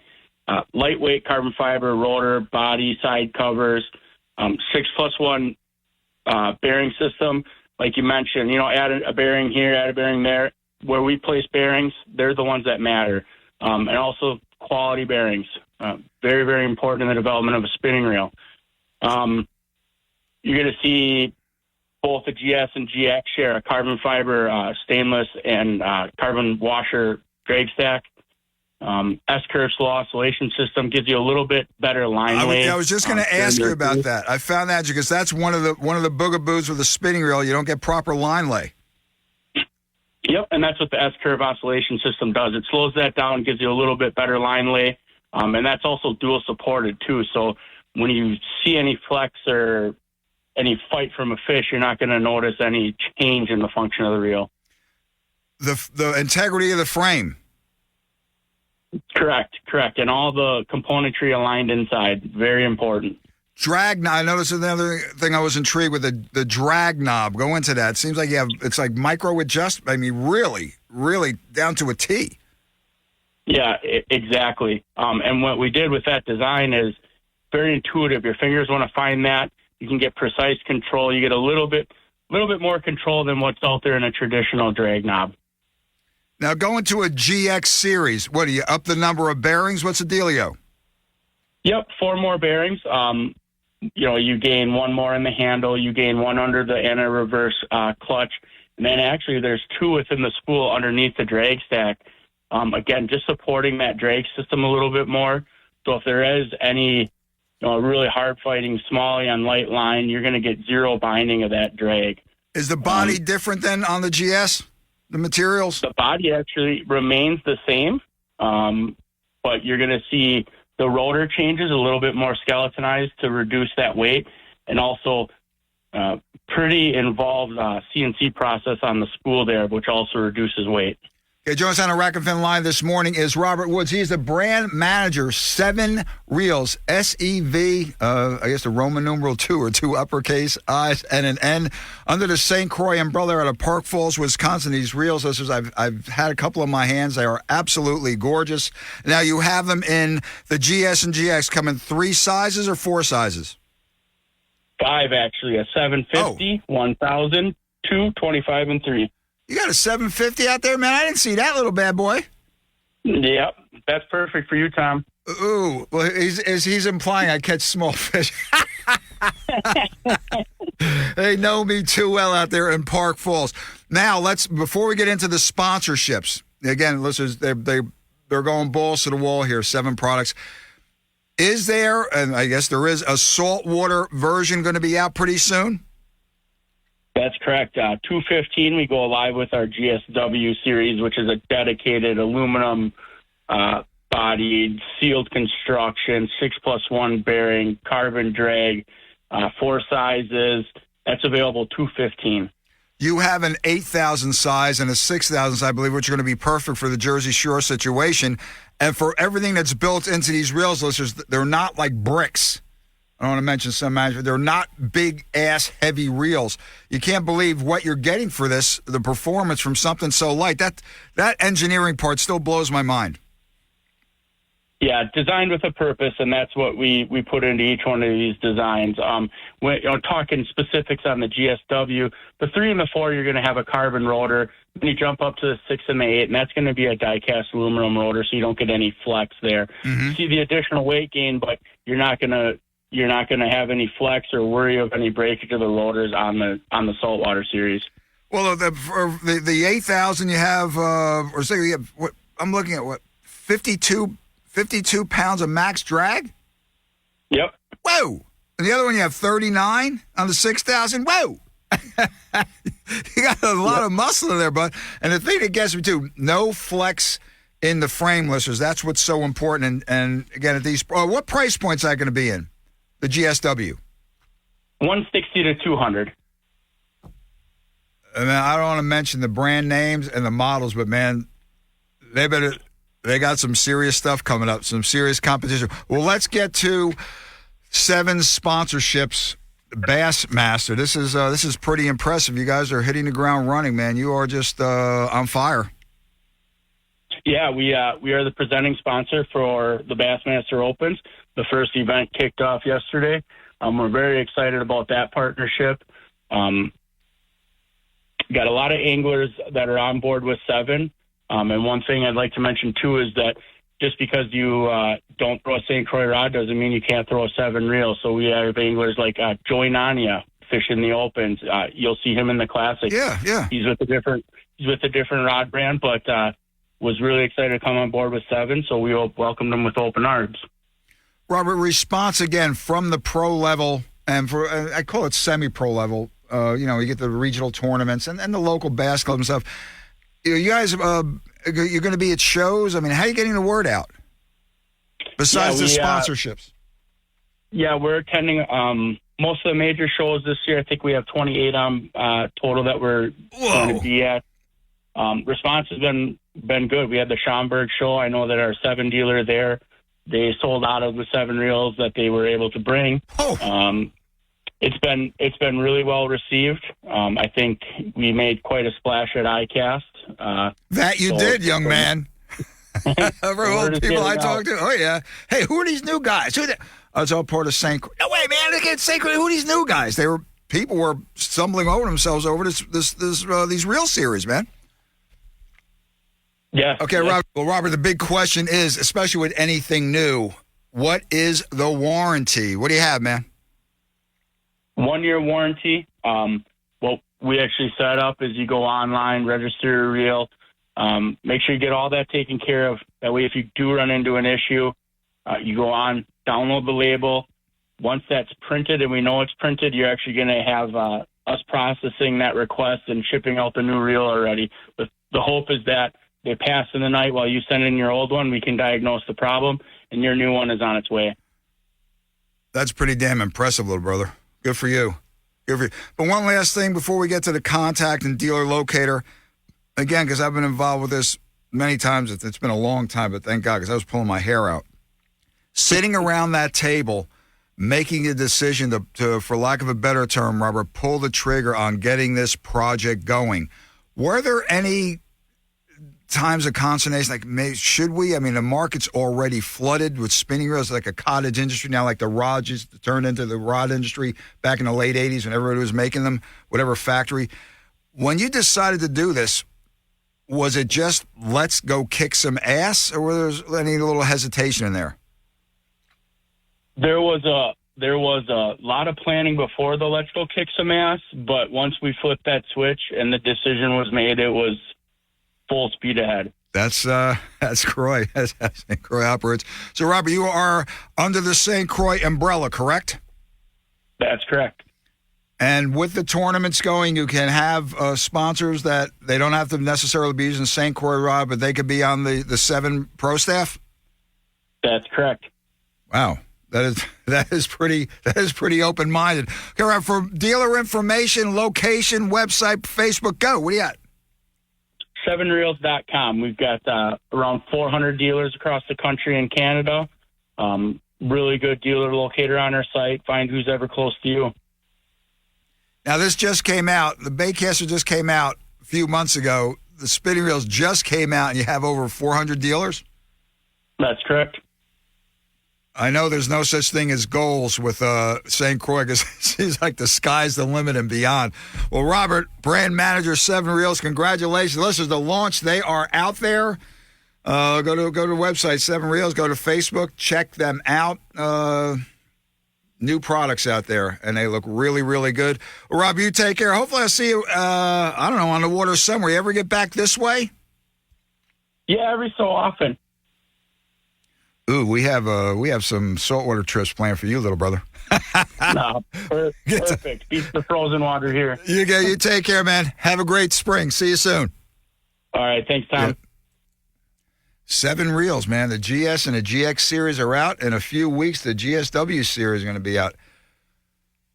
Lightweight carbon fiber rotor, body, side covers, 6+1 bearing system. Like you mentioned, add a bearing here, add a bearing there. Where we place bearings, they're the ones that matter. And also quality bearings. Very, very important in the development of a spinning reel. You're going to see both the GS and GX share a carbon fiber, stainless, and carbon washer drag stack. S-curve slow oscillation system gives you a little bit better line lay. I was just going to ask you about that. I found that because that's one of the boogaboos with the spinning reel. You don't get proper line lay. Yep, and that's what the S-curve oscillation system does. It slows that down, gives you a little bit better line lay, and that's also dual supported too. So when you see any flex or any fight from a fish, you're not going to notice any change in the function of the reel. The integrity of the frame. Correct. And all the componentry aligned inside. Very important. Drag knob. I noticed another thing I was intrigued with, the drag knob. Go into that. It seems like it's like micro adjust. I mean, really, really down to a T. Yeah, exactly. And what we did with that design is very intuitive. Your fingers want to find that. You can get precise control. You get a little bit more control than what's out there in a traditional drag knob. Now, going to a GX series, what, do you up the number of bearings? What's the dealio? Yep, 4 more bearings. You gain 1 more in the handle, you gain 1 under the anti-reverse clutch, and then actually there's 2 within the spool underneath the drag stack. Again, just supporting that drag system a little bit more. So if there is any really hard-fighting smallie on light line, you're going to get zero binding of that drag. Is the body different than on the GS? The materials? The body actually remains the same, but you're going to see the rotor changes a little bit more skeletonized to reduce that weight, and also pretty involved CNC process on the spool there, which also reduces weight. Okay, joining us on a Rack and Fin line this morning is Robert Woods. He is the brand manager, 7 Reels, SEV, I guess the Roman numeral 2 or 2 uppercase I's and an N, under the St. Croix umbrella out of Park Falls, Wisconsin. These reels, listeners, I've had a couple in my hands. They are absolutely gorgeous. Now, you have them in the GS and GX, come in 3 sizes or 4 sizes? 5, actually, a 750, 1,000, 2, 25, and 3. You got a 750 out there, man? I didn't see that little bad boy. Yep, that's perfect for you, Tom. Ooh, well, he's implying I catch small fish. They know me too well out there in Park Falls. Now, before we get into the sponsorships, again, listeners, they're going balls to the wall here, 7 products. Is there, and I guess there is, a saltwater version going to be out pretty soon? That's correct. 2/15, we go live with our GSW series, which is a dedicated aluminum bodied, sealed construction, 6+1 bearing, carbon drag, 4 sizes. That's available 2/15. You have an 8,000 size and a 6,000 size, I believe, which are going to be perfect for the Jersey Shore situation. And for everything that's built into these reels, listeners, they're not like bricks. I don't want to mention some management. They're not big-ass heavy reels. You can't believe what you're getting for this, the performance from something so light. That engineering part still blows my mind. Yeah, designed with a purpose, and that's what we put into each one of these designs. When talking specifics on the GSW, the 3 and the 4, you're going to have a carbon rotor. Then you jump up to the 6 and the 8, and that's going to be a die-cast aluminum rotor, so you don't get any flex there. Mm-hmm. You see the additional weight gain, but you're not going to have any flex or worry of any breakage of the rotors on the saltwater series. Well, the 8,000 you have, or say you have, what I'm looking at, what 52 pounds of max drag? Yep. Whoa! And the other one you have 39 on the 6,000. Whoa! You got a lot of muscle in there, bud. And the thing that gets me too, no flex in the frame, listeners. That's what's so important. And again, at these, what price points are going to be in the GSW? 160 to 200. And I don't want to mention the brand names and the models, but man, they got some serious stuff coming up, some serious competition. Well, let's get to 7 sponsorships. Bassmaster, this is pretty impressive. You guys are hitting the ground running, man. You are just on fire. Yeah, we are the presenting sponsor for the Bassmaster Opens. The first event kicked off yesterday. We're very excited about that partnership. Got a lot of anglers that are on board with 7. And one thing I'd like to mention, too, is that just because you don't throw a St. Croix rod doesn't mean you can't throw a 7 reel. So we have anglers like Joey Nania fishing the opens. You'll see him in the Classic. Yeah. He's with a different rod brand, but was really excited to come on board with 7. So we welcomed him with open arms. Robert, response again from the pro level and for I call it semi-pro level. You get the regional tournaments and the local basketball and stuff. You guys, you're going to be at shows. I mean, how are you getting the word out? Besides the sponsorships. We're attending most of the major shows this year. I think we have 28 total that we're going to be at. Response has been good. We had the Schaumburg show. I know that our 7 dealer there, they sold out of the 7 reels that they were able to bring. It's been really well received. I think we made quite a splash at ICAST. That you did, young man. Every old people I talk to. Oh yeah. Hey, who are these new guys? It's all part of St. Croix. No way, man! Look at St. Croix. Who are these new guys? People were stumbling over themselves over these reel series, man. Yeah. Okay, yeah. Robert. The big question is, especially with anything new, what is the warranty? What do you have, man? 1-year warranty. What we actually set up is you go online, register your reel, make sure you get all that taken care of. That way, if you do run into an issue, you go on, download the label. Once that's printed and we know it's printed, you're actually going to have us processing that request and shipping out the new reel already. But the hope is that they pass in the night while you send in your old one, we can diagnose the problem, and your new one is on its way. That's pretty damn impressive, little brother. Good for you. Good for you. But one last thing before we get to the contact and dealer locator. Again, because I've been involved with this many times. It's been a long time, but thank God, because I was pulling my hair out. Sitting around that table, making a decision to, for lack of a better term, Robert, pull the trigger on getting this project going. Were there any times of consternation, like, should we? I mean, the market's already flooded with spinning reels, like a cottage industry now, like the rods just turned into the rod industry back in the late 80s when everybody was making them, whatever factory. When you decided to do this, was it just let's go kick some ass, or was there any little hesitation in there? There was a lot of planning before the let's go kick some ass, but once we flipped that switch and the decision was made, it was full speed ahead. That's Croix. That's St. Croix operates. So, Robert, you are under the St. Croix umbrella, correct? That's correct. And with the tournaments going, you can have sponsors that they don't have to necessarily be using St. Croix rod, but they could be on the 7 pro staff? That's correct. Wow. That is pretty open-minded. Okay, Rob, for dealer information, location, website, Facebook, go. What do you got? 7reels.com. We've got around 400 dealers across the country and Canada. Really good dealer locator on our site. Find who's ever close to you. Now, this just came out. The Baitcaster just came out a few months ago. The spinning reels just came out, and you have over 400 dealers? That's correct. I know there's no such thing as goals with St. Croix, because it seems like the sky's the limit and beyond. Well, Robert, brand manager, 7 Reels, congratulations. This is the launch. They are out there. Go to the website, 7 Reels. Go to Facebook. Check them out. New products out there, and they look really, really good. Well, Rob, you take care. Hopefully I'll see you, I don't know, on the water somewhere. You ever get back this way? Yeah, every so often. Ooh, we have some saltwater trips planned for you, little brother. No, perfect. Beats the frozen water here. You take care, man. Have a great spring. See you soon. All right, thanks, Tom. Yeah. 7 Reels, man. The GS and the GX series are out. In a few weeks, the GSW series is going to be out.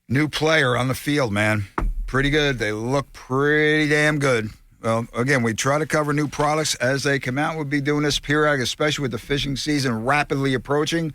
New player on the field, man. Pretty good. They look pretty damn good. Well, again, we try to cover new products as they come out. We'll be doing this periodic, especially with the fishing season rapidly approaching.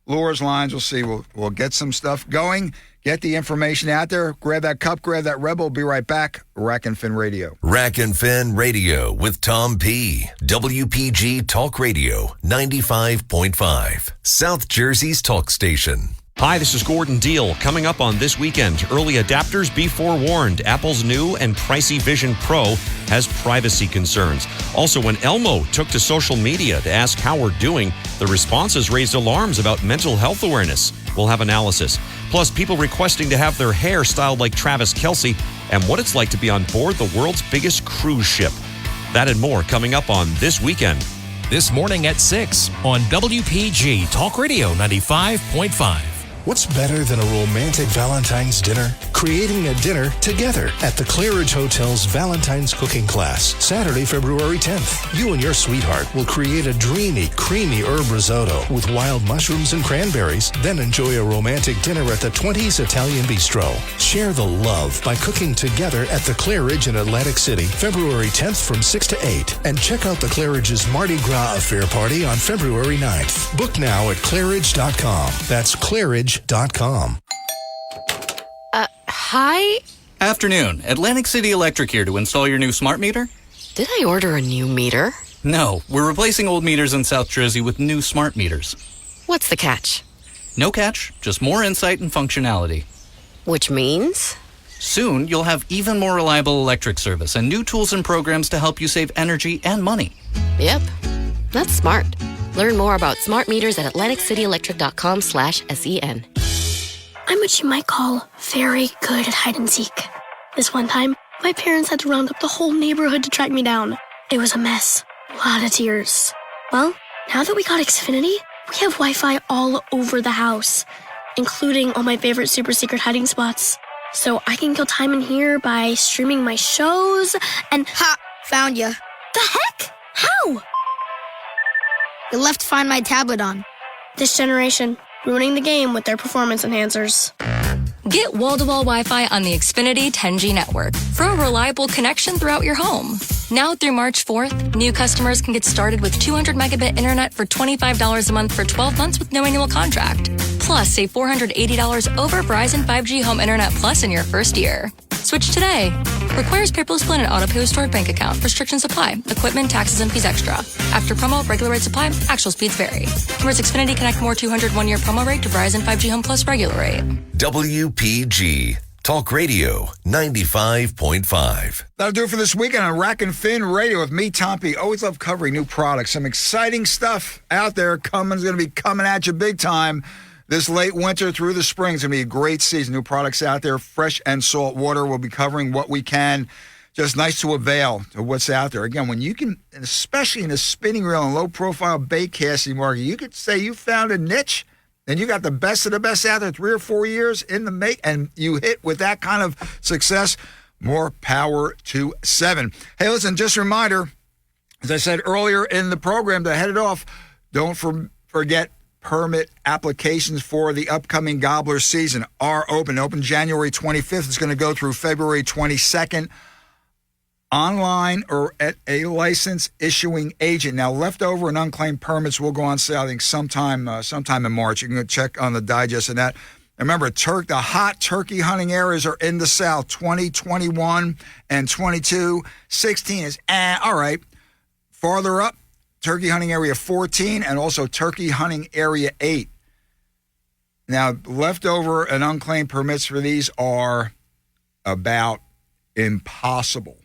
Lures, lines, we'll see. We'll get some stuff going, get the information out there. Grab that cup, grab that Rebel. Be right back. Rack and Fin Radio. Rack and Fin Radio with Tom P. WPG Talk Radio 95.5. South Jersey's talk station. Hi, this is Gordon Deal. Coming up on This Weekend, early adapters be forewarned. Apple's new and pricey Vision Pro has privacy concerns. Also, when Elmo took to social media to ask how we're doing, the responses raised alarms about mental health awareness. We'll have analysis. Plus, people requesting to have their hair styled like Travis Kelce and what it's like to be on board the world's biggest cruise ship. That and more coming up on This Weekend. This morning at 6 on WPG Talk Radio 95.5. What's better than a romantic Valentine's dinner? Creating a dinner together at the Claridge Hotel's Valentine's Cooking Class, Saturday, February 10th. You and your sweetheart will create a dreamy, creamy herb risotto with wild mushrooms and cranberries, then enjoy a romantic dinner at the 20s Italian Bistro. Share the love by cooking together at the Claridge in Atlantic City, February 10th from 6 to 8. And check out the Claridge's Mardi Gras Affair Party on February 9th. Book now at Claridge.com. That's Claridge.com. Hi? Afternoon. Atlantic City Electric here to install your new smart meter. Did I order a new meter? No, we're replacing old meters in South Jersey with new smart meters. What's the catch? No catch, just more insight and functionality. Which means? Soon, you'll have even more reliable electric service and new tools and programs to help you save energy and money. Yep, that's smart. Learn more about smart meters at AtlanticCityElectric.com/SEN. I'm what you might call very good at hide and seek. This one time, my parents had to round up the whole neighborhood to track me down. It was a mess. A lot of tears. Well, now that we got Xfinity, we have Wi-Fi all over the house, including all my favorite super secret hiding spots. So I can kill time in here by streaming my shows and... Ha! Found you. The heck? How? You left Find My tablet on. This generation, ruining the game with their performance enhancers. Get wall-to-wall Wi-Fi on the Xfinity 10G network for a reliable connection throughout your home. Now through March 4th, new customers can get started with 200 megabit internet for $25 a month for 12 months with no annual contract. Plus, save $480 over Verizon 5G Home Internet Plus in your first year. Switch today. Requires paperless plan and auto-pay with stored bank account. Restrictions apply. Equipment, taxes, and fees extra. After promo, regular rate supply. Actual speeds vary. Converts Xfinity Connect More 200 1-year promo rate to Verizon 5G Home Plus regular rate. WPG Talk Radio 95.5. That'll do it for this weekend on Rack and Fin Radio with me, Tom P. Always love covering new products. Some exciting stuff out there coming. Is going to be coming at you big time. This late winter through the spring is going to be a great season. New products out there, fresh and salt water. We'll be covering what we can. Just nice to avail to what's out there. Again, when you can, especially in the spinning reel and low-profile bait casting market, you could say you found a niche and you got the best of the best out there 3 or 4 years in the make, and you hit with that kind of success. More power to 7. Hey, listen, just a reminder, as I said earlier in the program to head it off, don't forget permit applications for the upcoming gobbler season are open. Open January 25th. It's going to go through February 22nd. Online or at a license issuing agent. Now, leftover and unclaimed permits will go on sale, I think, sometime in March. You can go check on the digest of that. Remember, the hot turkey hunting areas are in the South, 20, 21, and 22. 16 is, all right. Farther up, turkey hunting area 14 and also turkey hunting area 8. Now, leftover and unclaimed permits for these are about impossible.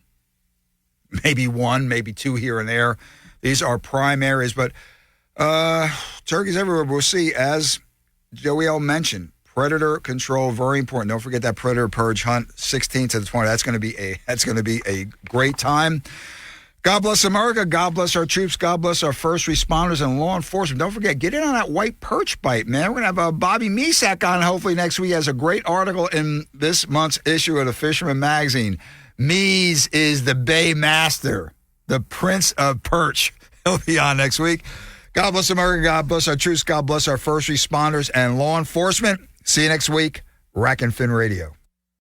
Maybe 1, maybe 2 here and there. These are prime areas, but turkeys everywhere. We'll see, as Joey L. mentioned, predator control, very important. Don't forget that predator purge hunt, 16th to the 20th. That's going to be a great time. God bless America. God bless our troops. God bless our first responders and law enforcement. Don't forget, get in on that white perch bite, man. We're going to have Bobby Misak on hopefully next week. He has a great article in this month's issue of the Fisherman Magazine. Mies is the Bay Master, the Prince of Perch. He'll be on next week. God bless America. God bless our troops. God bless our first responders and law enforcement. See you next week. Rack and Fin Radio.